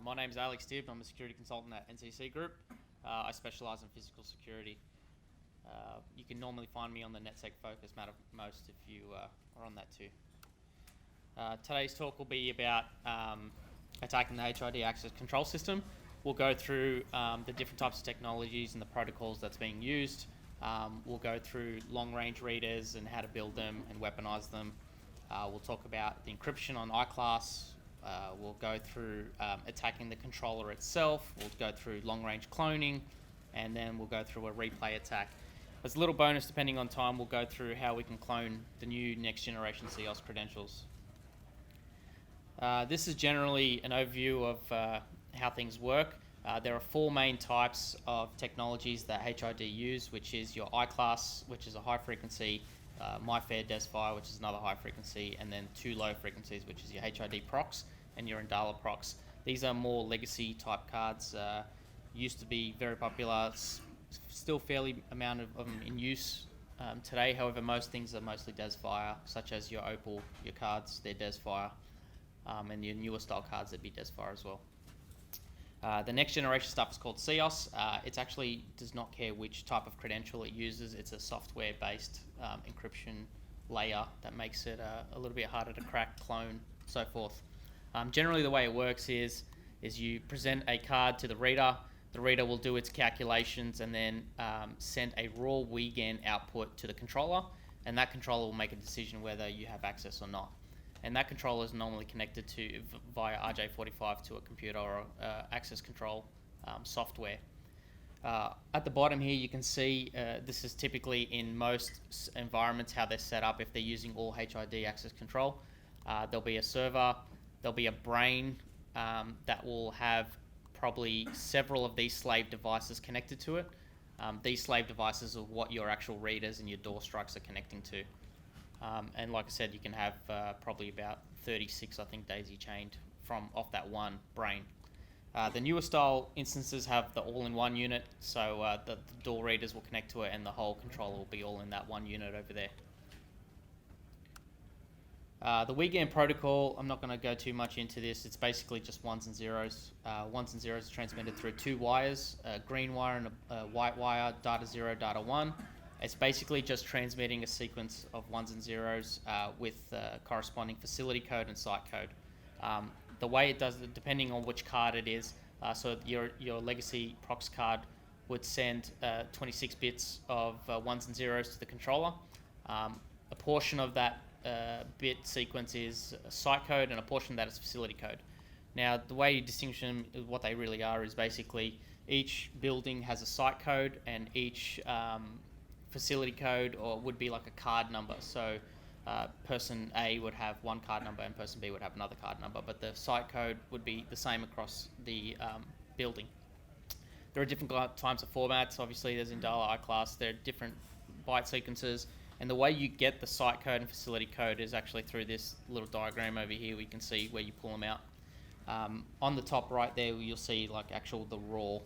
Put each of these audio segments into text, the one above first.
My name is Alex Tibb. I'm a security consultant at NCC Group. I specialise in physical security. You can normally find me on the NetSec focus matter most if you are on that too. Today's talk will be about attacking the Hrd access control system. We'll go through the different types of technologies and the protocols that's being used. We'll go through long-range readers and how to build them and weaponize them. We'll talk about the encryption on iClass. We'll go through attacking the controller itself. We'll go through long-range cloning, and then we'll go through a replay attack. As a little bonus, depending on time, we'll go through how we can clone the new next-generation COS credentials. This is generally an overview of how things work. There are four main types of technologies that Hrd use, which is your iClass, which is a high frequency, MyFair DesFire, which is another high frequency, and then two low frequencies, which is your Hrd Procs and your Untitled Procs. These are more legacy type cards. Used to be very popular, still fairly amount of them in use today. However, most things are mostly DesFire, such as your Opal, your cards, they're DesFire, and your newer style cards, that'd be DesFire as well. The next generation stuff is called COS. It actually does not care which type of credential it uses. It's a software-based encryption layer that makes it a little bit harder to crack, clone, so forth. Generally, the way it works is you present a card to the reader. The reader will do its calculations and then send a raw Wiegand output to the controller, and that controller will make a decision whether you have access or not. And that controller is normally connected to via RJ45 to a computer or access control software. At the bottom here, you can see this is typically in most environments how they're set up if they're using all Hrd access control. There'll be a server, there'll be a brain that will have probably several of these slave devices connected to it. These slave devices are what your actual readers and your door strikes are connecting to. And like I said, you can have probably about 36, I think, daisy chained off that one brain. The newer style instances have the all-in-one unit, so the door readers will connect to it and the whole controller will be all in that one unit over there. The Wiegand protocol, I'm not going to go too much into this. It's basically just ones and zeros. Ones and zeros are transmitted through two wires, a green wire and a white wire, data 0, data 1. It's basically just transmitting a sequence of ones and zeros with corresponding facility code and site code. The way it does it, depending on which card it is, so your legacy Procs card would send 26 bits of ones and zeros to the controller. A portion of that bit sequence is site code, and a portion of that is facility code. Now, the way you distinguish them, what they really are, is basically each building has a site code, and each facility code would be like a card number. So person A would have one card number and person B would have another card number, but the site code would be the same across the building. There are different types of formats. Obviously, there's Indala, iClass. There are different byte sequences, and the way you get the site code and facility code is actually through this little diagram over here. We can see where you pull them out. On the top right there, you'll see like the raw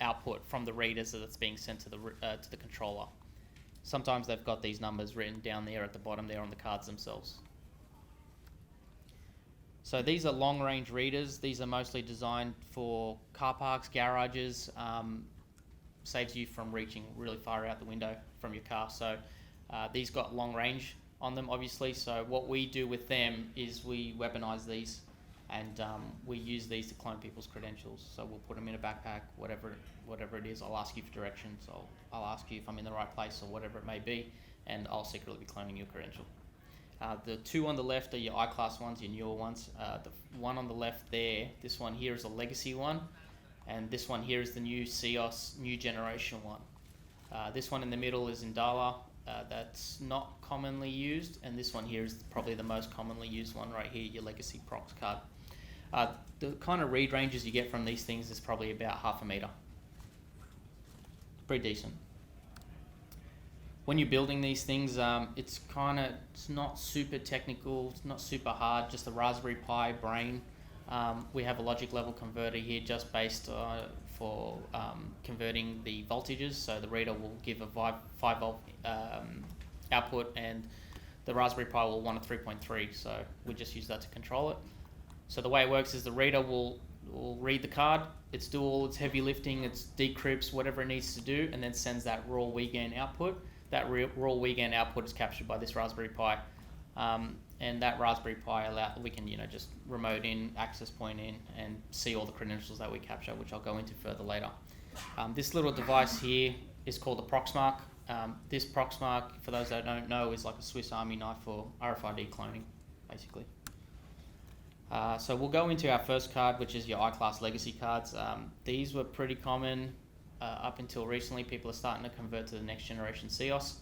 output from the readers that's being sent to the controller. Sometimes they've got these numbers written down there at the bottom there on the cards themselves. So these are long-range readers. These are mostly designed for car parks, garages. Saves you from reaching really far out the window from your car. So these got long range on them, obviously. So what we do with them is we weaponize these, and we use these to clone people's credentials. So we'll put them in a backpack, whatever it is. I'll ask you for directions. I'll ask you if I'm in the right place or whatever it may be, and I'll secretly be cloning your credential. The two on the left are your iClass ones, your newer ones. The one on the left there, this one here is a legacy one, and this one here is the new COS, new generation one. This one in the middle is Indala. That's not commonly used, and this one here is probably the most commonly used one right here, your legacy Procs card. The kind of read ranges you get from these things is probably about 0.5 meter. Pretty decent. When you're building these things, it's not super technical, it's not super hard, just a Raspberry Pi brain. We have a logic level converter here just based for converting the voltages. So the reader will give a 5 volt output, and the Raspberry Pi will want a 3.3, so we just use that to control it. So the way it works is the reader will read the card, it's do all its heavy lifting, it decrypts whatever it needs to do, and then sends that raw Wiegand output. That raw Wiegand output is captured by this Raspberry Pi, and that Raspberry Pi we can just remote in, access point in, and see all the credentials that we capture, which I'll go into further later. This little device here is called the Proxmark. This Proxmark, for those that don't know, is like a Swiss Army knife for RFID cloning, basically. So we'll go into our first card, which is your I-class legacy cards. These were pretty common up until recently. People are starting to convert to the next generation CEOS.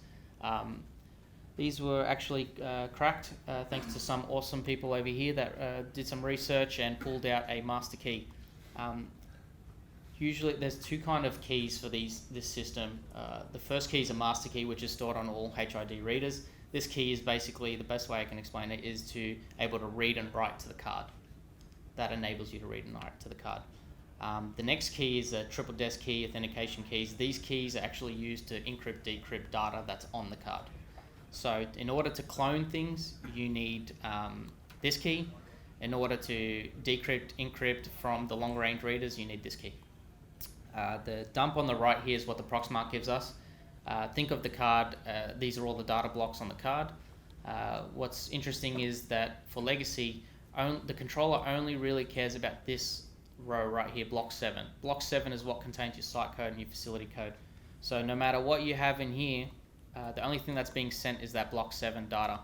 These were actually cracked thanks to some awesome people over here that did some research and pulled out a master key. Usually there's two kind of keys for this system. The first key is a master key, which is stored on all HID readers. This key is basically, the best way I can explain it is to able to read and write to the card. That enables you to read and write to the card. The next key is a triple desk key, authentication keys. These keys are actually used to encrypt, decrypt data that's on the card. So in order to clone things, you need this key. In order to decrypt, encrypt from the long range readers, you need this key. The dump on the right here is what the Proxmark gives us. Think of the card, these are all the data blocks on the card. What's interesting is that for legacy, the controller only really cares about this row right here, block 7. Block 7 is what contains your site code and your facility code. So no matter what you have in here, the only thing that's being sent is that block 7 data.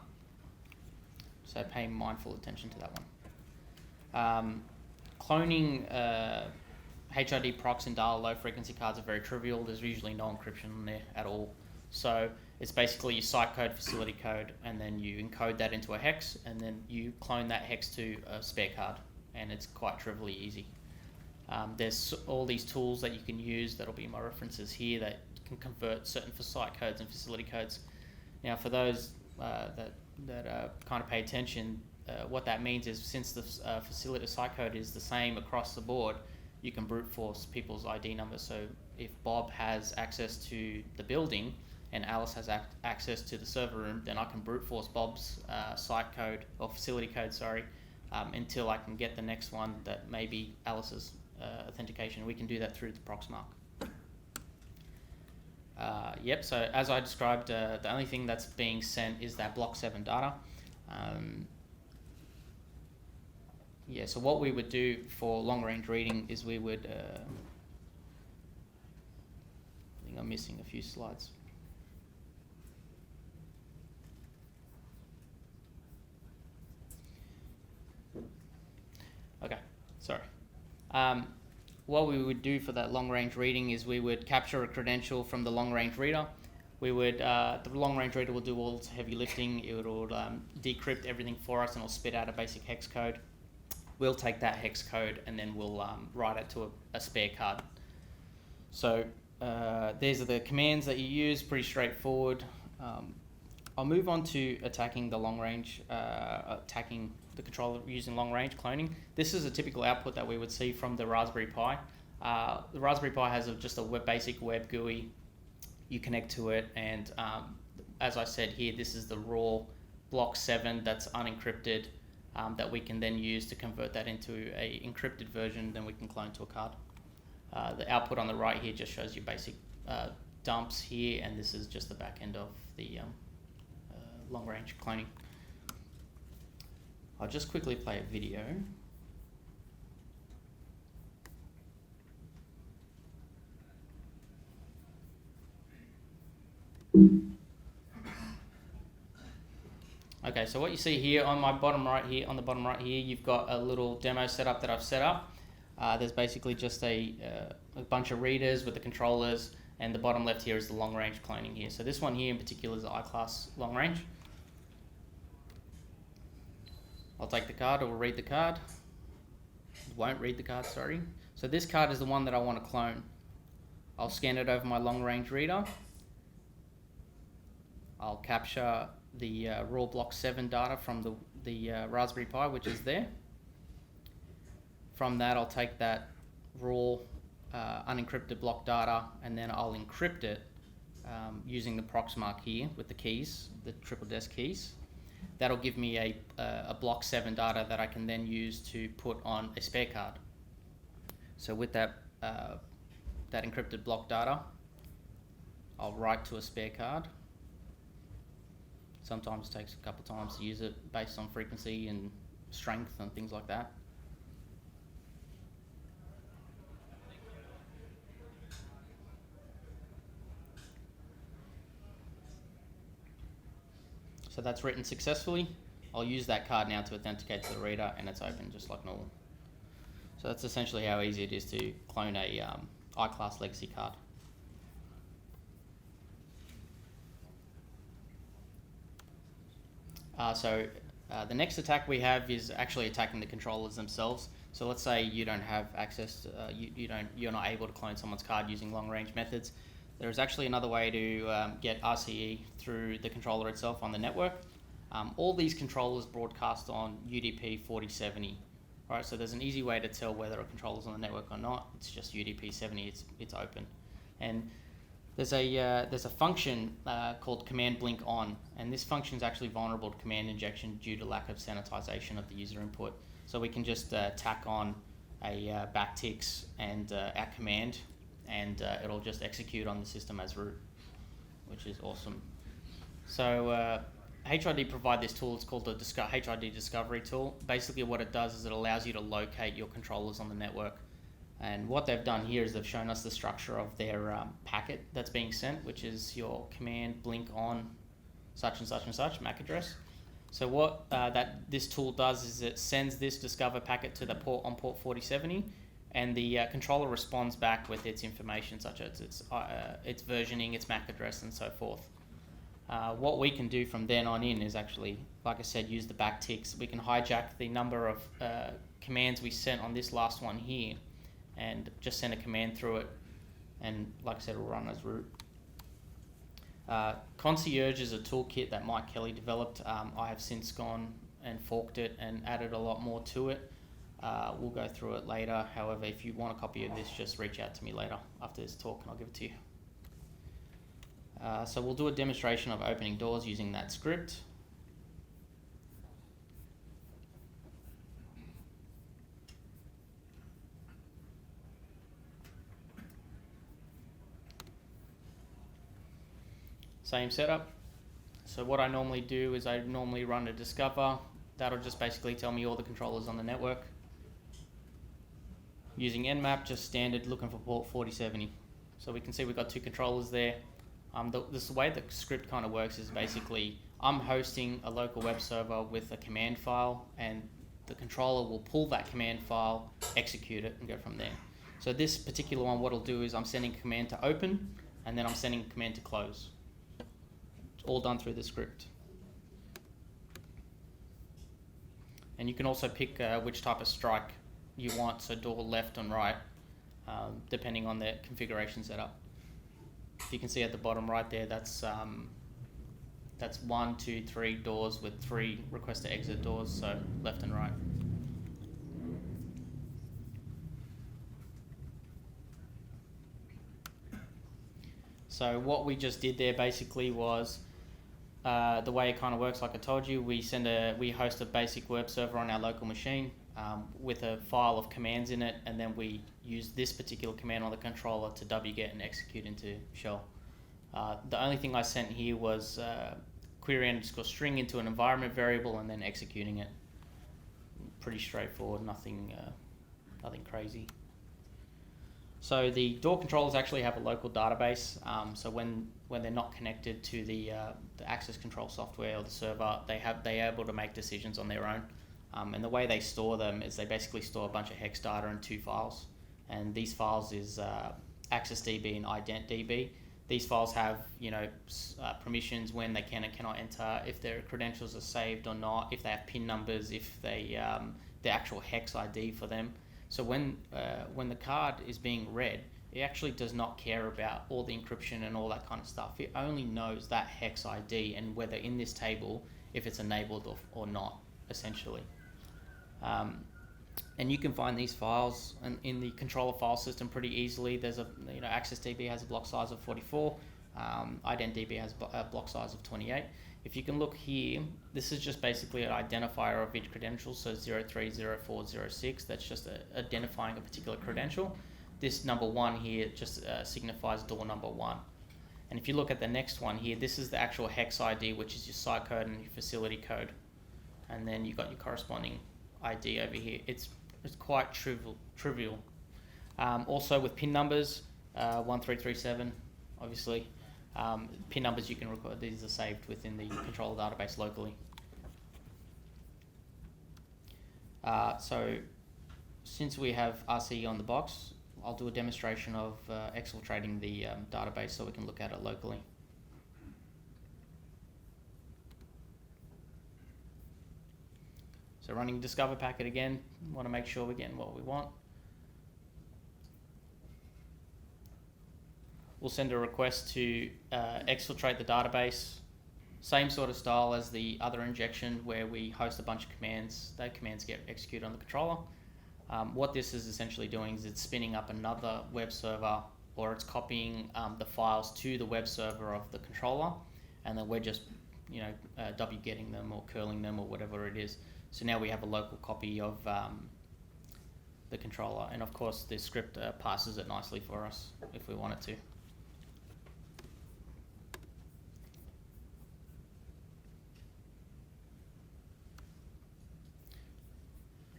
So pay mindful attention to that one. Cloning HID Procs and data low frequency cards are very trivial. There's usually no encryption in there at all. So it's basically your site code, facility code, and then you encode that into a hex, and then you clone that hex to a spare card, and it's quite trivially easy. There's all these tools that you can use, that'll be my references here, that can convert certain for site codes and facility codes. Now for those that kind of pay attention, what that means is since the facility site code is the same across the board, you can brute force people's ID numbers. So if Bob has access to the building and Alice has access to the server room, then I can brute force Bob's site code or facility code, until I can get the next one that may be Alice's authentication. We can do that through the Proxmark. So as I described, the only thing that's being sent is that block 7 data. So what we would do for long range reading is we would, I think I'm missing a few slides. Okay, sorry. What we would do for that long range reading is we would capture a credential from the long range reader. We would, the long range reader will do all its heavy lifting. It will decrypt everything for us and it'll spit out a basic hex code. We'll take that hex code and then we'll write it to a spare card. So these are the commands that you use, pretty straightforward. I'll move on to attacking the long range, attacking the controller using long range cloning. This is a typical output that we would see from the Raspberry Pi. The Raspberry Pi has just a basic web GUI. You connect to it, and as I said here, this is the raw block 7 that's unencrypted, that we can then use to convert that into a encrypted version, then we can clone to a card. The output on the right here just shows you basic dumps here, and this is just the back end of the long range cloning. I'll just quickly play a video. Okay, so what you see here on my bottom right here, you've got a little demo setup that I've set up. There's basically just a bunch of readers with the controllers, and the bottom left here is the long range cloning here. So this one here in particular is the I-class long range. I'll take the card, or read the card. Won't read the card, sorry. So this card is the one that I want to clone. I'll scan it over my long range reader. I'll capture the raw block 7 data from the Raspberry Pi, which is there. From that, I'll take that raw unencrypted block data, and then I'll encrypt it using the Proxmark here with the keys, the triple desk keys. that'll give me a block 7 data that I can then use to put on a spare card. So with that encrypted block data, I'll write to a spare card. Sometimes it takes a couple times to use it based on frequency and strength and things like that. So that's written successfully. I'll use that card now to authenticate to the reader, and it's open just like normal. So that's essentially how easy it is to clone a iClass legacy card. The next attack we have is actually attacking the controllers themselves. So let's say you don't have access to, you're not able to clone someone's card using long range methods. There is actually another way to get RCE through the controller itself on the network. All these controllers broadcast on UDP 4070. Right, so there's an easy way to tell whether a controller's on the network or not. It's just UDP 70. It's open, and there's a function called command blink on, and this function is actually vulnerable to command injection due to lack of sanitization of the user input. So we can just tack on a backticks and our command, and it'll just execute on the system as root, which is awesome. So HRD provide this tool. It's called the HRD Discovery tool. Basically what it does is it allows you to locate your controllers on the network. And what they've done here is they've shown us the structure of their packet that's being sent, which is your command blink on such and such and such MAC address. So what this tool does is it sends this discover packet to the port on port 4070, and the controller responds back with its information, such as its versioning, its MAC address, and so forth. What we can do from then on in is actually, like I said, use the backticks. We can hijack the number of commands we sent on this last one here and just send a command through it, and like I said, it'll run as root. Concierge is a toolkit that Mike Kelly developed. I have since gone and forked it and added a lot more to it. We'll go through it later. However, if you want a copy of this, just reach out to me later after this talk and I'll give it to you. So we'll do a demonstration of opening doors using that script. Same setup. So what I normally do is I normally run a discover. That'll just basically tell me all the controllers on the network. Using Nmap, just standard, looking for port 4070. So we can see we've got 2 controllers there. The way the script kind of works is basically I'm hosting a local web server with a command file, and the controller will pull that command file, execute it, and go from there. So this particular one, what it'll do is I'm sending a command to open, and then I'm sending a command to close. It's all done through the script. And you can also pick which type of strike you want, so door left and right, depending on the configuration setup. You can see at the bottom right there, that's 1, 2, 3 doors with 3 request to exit doors, so left and right. So what we just did there basically was the way it kind of works, like I told you, we host a basic web server on our local machine with a file of commands in it, and then we use this particular command on the controller to wget and execute into shell. The only thing I sent here was query underscore string into an environment variable and then executing it. Pretty straightforward, nothing crazy. So the door controllers actually have a local database. So when they're not connected to the access control software or the server, they're able to make decisions on their own. And the way they store them is they basically store a bunch of hex data in 2 files. And these files is AccessDB and IdentDB. These files have, permissions when they can and cannot enter, if their credentials are saved or not, if they have PIN numbers, if they the actual hex ID for them. So when the card is being read, it actually does not care about all the encryption and all that kind of stuff. It only knows that hex ID and whether in this table, if it's enabled or not, essentially. And you can find these files in the controller file system pretty easily. There's AccessDB has a block size of 44. IdentDB has a block size of 28. If you can look here, this is just basically an identifier of each credential, so 030406, that's just identifying a particular credential. This number 1 here just signifies door number 1. And if you look at the next one here, this is the actual hex ID, which is your site code and your facility code. And then you've got your corresponding ID over here. It's quite trivial. Also with PIN numbers, 1337, obviously. PIN numbers you can record, these are saved within the controller database locally. So since we have RCE on the box, I'll do a demonstration of exfiltrating the database so we can look at it locally. So running Discover packet again, want to make sure we're getting what we want. We'll send a request to exfiltrate the database. Same sort of style as the other injection where we host a bunch of commands. Those commands get executed on the controller. What this is essentially doing is it's spinning up another web server, or it's copying the files to the web server of the controller, and then we're just wgetting them or curling them or whatever it is. So now we have a local copy of the controller, and of course this script passes it nicely for us if we want it to.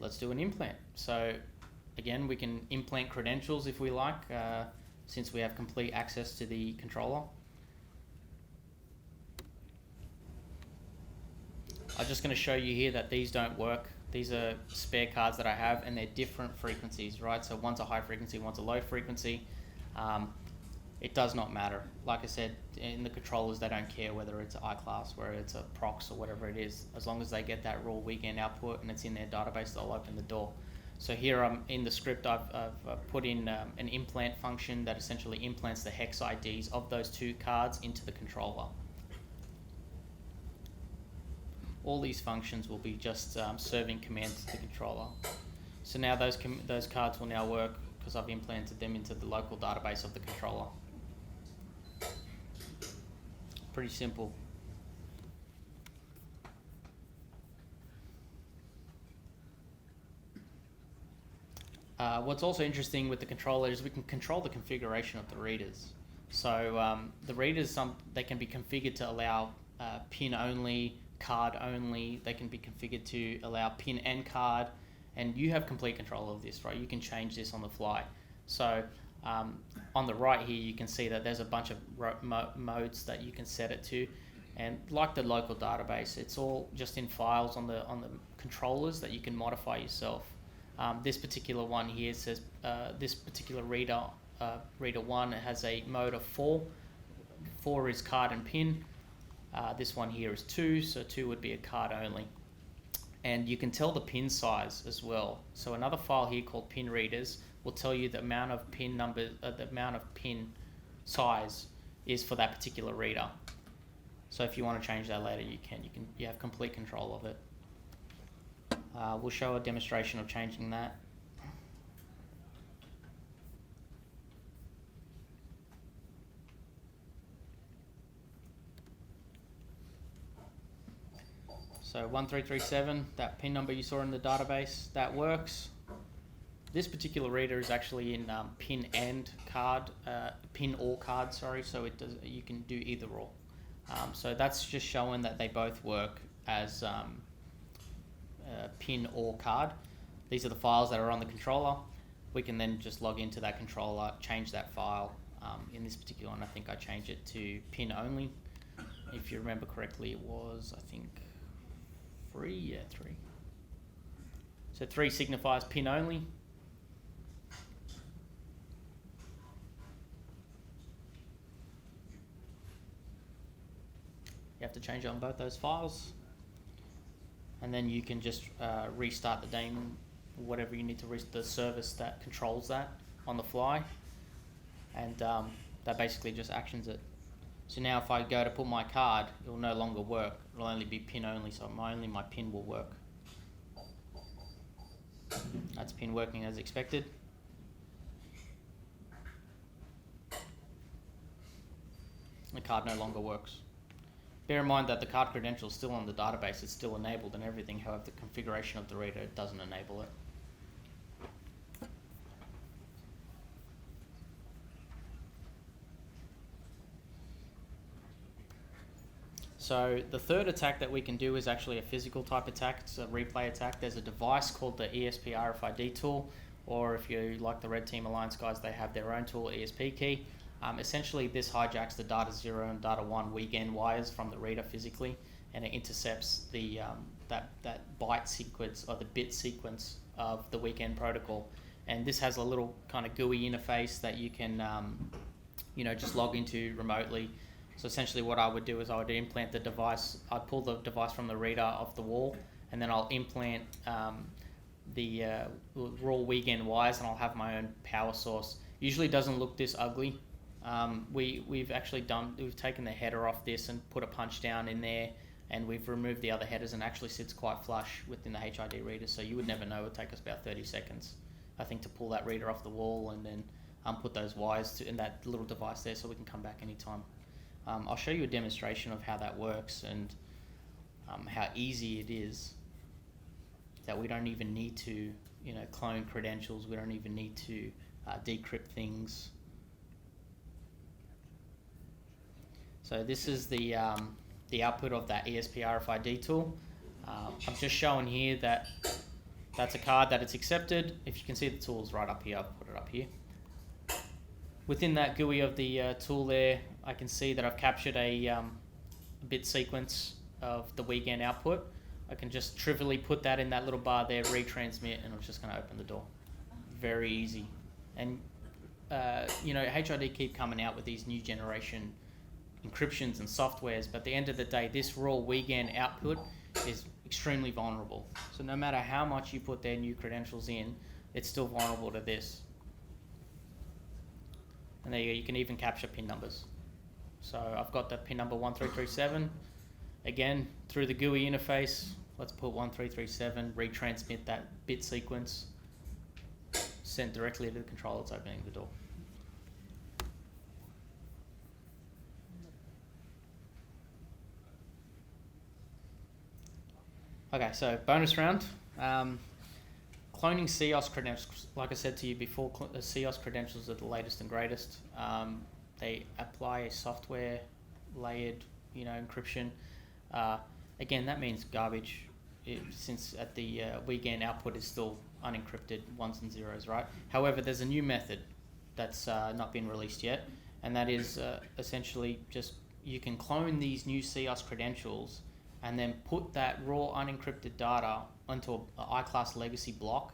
Let's do an implant. So again, we can implant credentials if we like, since we have complete access to the controller. I'm just going to show you here that these don't work. These are spare cards that I have, and they're different frequencies, right? So one's a high frequency, one's a low frequency. It does not matter. Like I said, in the controllers, they don't care whether it's an iClass, whether it's a Procs or whatever it is. As long as they get that raw Wiegand output and it's in their database, they'll open the door. So here in the script, I've put in an implant function that essentially implants the hex IDs of those 2 cards into the controller. All these functions will be just serving commands to the controller. So now those cards will now work because I've implanted them into the local database of the controller. Pretty simple. What's also interesting with the controller is we can control the configuration of the readers. So the readers, they can be configured to allow PIN only, card only. They can be configured to allow PIN and card, and you have complete control of this, right? You can change this on the fly. So on the right here, you can see that there's a bunch of modes that you can set it to, and like the local database, it's all just in files on the controllers that you can modify yourself. This particular one here says this particular reader 1 has a mode of 4. 4 is card and PIN. This one here is 2, so 2 would be a card only. And you can tell the pin size as well. So another file here called pin readers will tell you the amount of pin numbers, the amount of pin size is for that particular reader. So if you want to change that later, you have complete control of it. We'll show a demonstration of changing that. So 1337, that pin number you saw in the database, that works. This particular reader is actually in pin or card, sorry. So it does. You can do either or. So that's just showing that they both work as pin or card. These are the files that are on the controller. We can then just log into that controller, change that file. In this particular one, I think I changed it to pin only. If you remember correctly, it was, I think, 3. Yeah, 3. So 3 signifies pin only. You have to change it on both those files, and then you can just restart the daemon, whatever you need to restart the service that controls that on the fly, and that basically just actions it. So now if I go to put my card, it will no longer work. It will only be pin only, so only my pin will work. That's pin working as expected. The card no longer works. Bear in mind that the card credential is still on the database, it's still enabled and everything, however the configuration of the reader doesn't enable it. So the third attack that we can do is actually a physical type attack. It's a replay attack. There's a device called the ESP-RFID-TOOL, or if you like the Red Team Alliance guys, they have their own tool, ESP key. Essentially, this hijacks the data 0 and data 1 Wiegand wires from the reader physically, and it intercepts the that byte sequence or the bit sequence of the Wiegand protocol. And this has a little kind of GUI interface that you can just log into remotely. So essentially what I would do is I would implant the device, I'd pull the device from the reader off the wall, and then I'll implant the raw Wiegand wires, and I'll have my own power source. Usually it doesn't look this ugly. We've taken the header off this and put a punch down in there, and we've removed the other headers, and actually sits quite flush within the HID reader, so you would never know. It would take us about 30 seconds, I think, to pull that reader off the wall and then put those wires in that little device there, so we can come back anytime. I'll show you a demonstration of how that works and how easy it is, that we don't even need to clone credentials, we don't even need to decrypt things. So this is the output of that ESP-RFID tool. I'm just showing here that that's a card that it's accepted. If you can see, the tool's right up here. I'll put it up here. Within that GUI of the tool there, I can see that I've captured a bit sequence of the Wiegand output. I can just trivially put that in that little bar there, retransmit, and I'm just going to open the door. Very easy. And HID keep coming out with these new generation encryptions and softwares, but at the end of the day, this raw Wiegand output is extremely vulnerable. So no matter how much you put their new credentials in, it's still vulnerable to this. And there you go, you can even capture pin numbers. So I've got the pin number 1337. Again, through the GUI interface, let's put 1337, retransmit that bit sequence, sent directly to the controller that's opening the door. Okay, so bonus round. Cloning CEOS credentials, like I said to you before, CEOS credentials are the latest and greatest. They apply a software layered, encryption. Again, that means garbage, since at the Wiegand output is still unencrypted ones and zeros, right? However, there's a new method that's not been released yet, and that is essentially just you can clone these new CEOS credentials and then put that raw unencrypted data onto an iClass legacy block,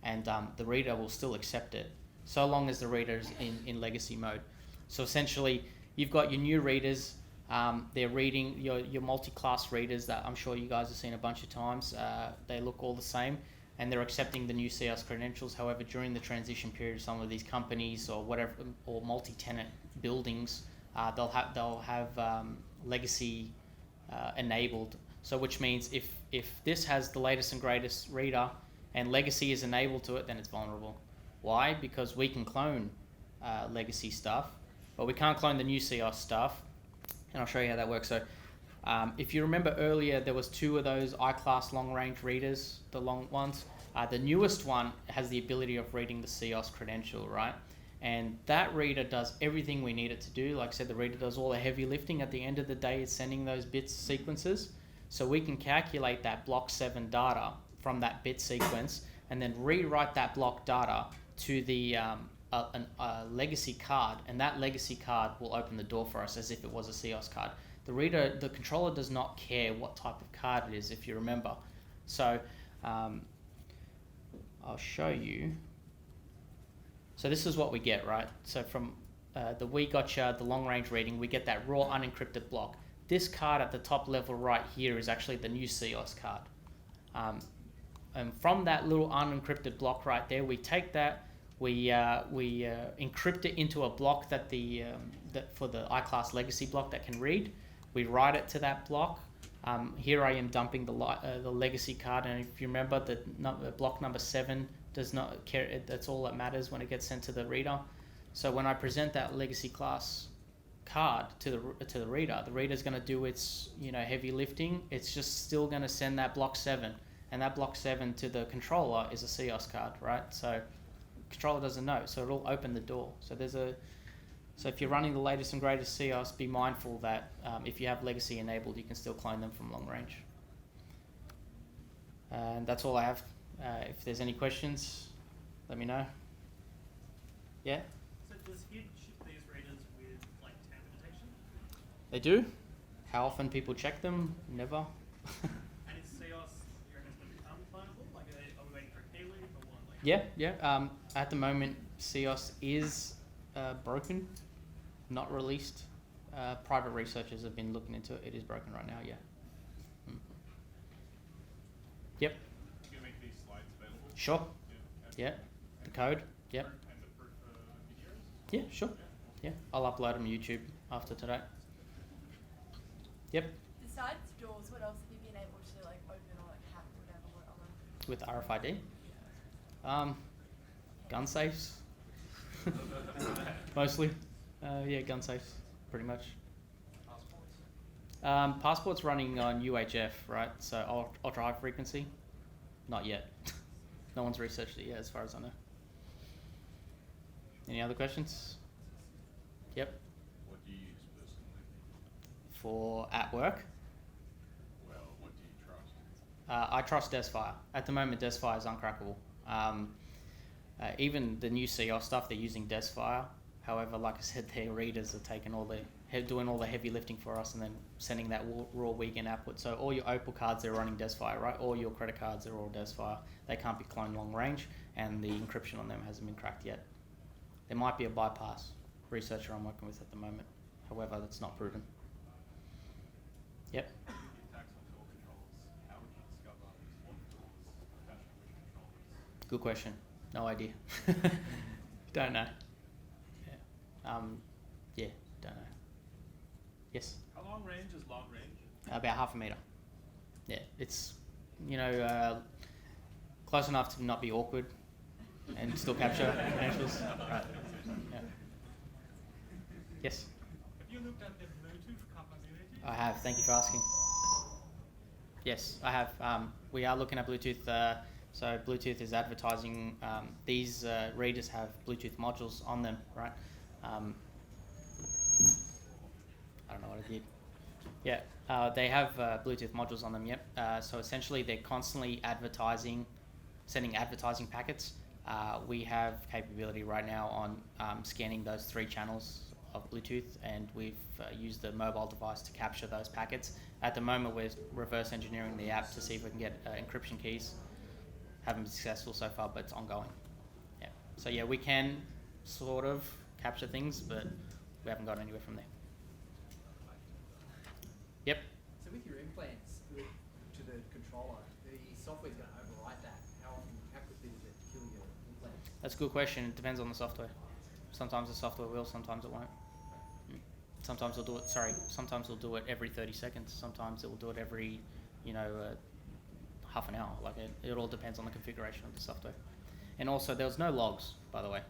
and the reader will still accept it, so long as the reader is in legacy mode. So essentially, you've got your new readers, they're reading your multi-class readers that I'm sure you guys have seen a bunch of times. They look all the same, and they're accepting the new CEOS credentials. However, during the transition period, some of these companies or whatever, or multi-tenant buildings, they'll have legacy enabled. So which means if this has the latest and greatest reader and legacy is enabled to it, then it's vulnerable. Why? Because we can clone legacy stuff, but we can't clone the new CEOS stuff. And I'll show you how that works. So if you remember earlier, there was 2 of those iClass long-range readers, the long ones. The newest one has the ability of reading the CEOS credential, right? And that reader does everything we need it to do. Like I said, the reader does all the heavy lifting. At the end of the day, it's sending those bits sequences. So we can calculate that block 7 data from that bit sequence and then rewrite that block data to the legacy card, and that legacy card will open the door for us as if it was a CEOS card. The controller does not care what type of card it is, if you remember. So I'll show you. So this is what we get, right? So from the Wiegotcha, the long-range reading, we get that raw unencrypted block. This card at the top level right here is actually the new CEOS card. And from that little unencrypted block right there, we take that, we encrypt it into a block that for the iClass legacy block that can read. We write it to that block. Here I am dumping the legacy card, and if you remember, the block number 7 does not care. That's all that matters when it gets sent to the reader. So when I present that legacy class card to the reader, the reader's going to do its heavy lifting. It's just still going to send that block 7, and that block 7 to the controller is a COS card, right? So controller doesn't know, so it'll open the door. So if you're running the latest and greatest COS, be mindful that if you have legacy enabled, you can still clone them from long range. And that's all I have. If there's any questions, let me know. Yeah? So does HID ship these readers with like tamper detection? They do. How often people check them? Never. And is COS, you reckon it's going to become clonable? Like are we waiting for a key leaf or what? Like, Yeah. At the moment, COS is broken, not released. Private researchers have been looking into it. It is broken right now, yeah. Yep. You can make these slides available? Sure. Yeah. The code. Yep. And the proof videos? Yeah, sure. Yeah. I'll upload them to YouTube after today. Yep. Besides doors, what else have you been able to like open or like hack or whatever? With RFID? Gun safes. Mostly. Yeah, gun safes, pretty much. Passport's running on UHF, right? So ultra high frequency? Not yet. No one's researched it yet, as far as I know. Any other questions? Yep. What do you use personally? For at work? Well, what do you trust? I trust Desfire. At the moment, Desfire is uncrackable. Even the new COS stuff, they're using Desfire. However, like I said, their readers are taking doing all the heavy lifting for us and then sending that raw Wiegand output. So all your Opal cards, they're running Desfire, right? All your credit cards are all Desfire. They can't be cloned long range, and the encryption on them hasn't been cracked yet. There might be a bypass researcher I'm working with at the moment. However, that's not proven. Yep. If you attacks on door controllers, how would you discover what tools attach to which controllers? Good question. No idea. Don't know. Yeah, don't know. Yes? How long range is long range? About half a metre. Yeah, it's, close enough to not be awkward and still capture credentials. Right. Yeah. Yes? have you looked at the Bluetooth capability? I have. Thank you for asking. Yes, I have. We are looking at Bluetooth. So Bluetooth is advertising. These readers have Bluetooth modules on them, right? I don't know what I did. Yeah, they have Bluetooth modules on them, yep. So essentially they're constantly sending advertising packets. We have capability right now on scanning those 3 channels of Bluetooth, and we've used the mobile device to capture those packets. At the moment, we're reverse engineering the app to see if we can get encryption keys. Haven't been successful so far, but it's ongoing. Yeah. So yeah, we can sort of capture things, but we haven't got anywhere from there. Yep. So with your implants to the controller, the software is going to overwrite that. How quickly does it kill your implants? That's a good question. It depends on the software. Sometimes the software will, sometimes it won't. Sometimes it'll do it. Sometimes it'll do it every 30 seconds. Sometimes it will do it every, half an hour. Like it all depends on the configuration of the software. And also, there's no logs, by the way.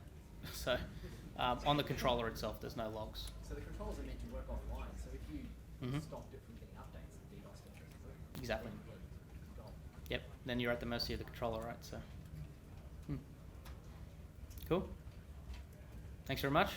So on the controller itself, there's no logs. So the controllers are meant to work offline. So if you stopped it from getting updates, the DDoS gets Exactly. gone. Yep. Then you're at the mercy of the controller, right? So. Cool. Thanks very much.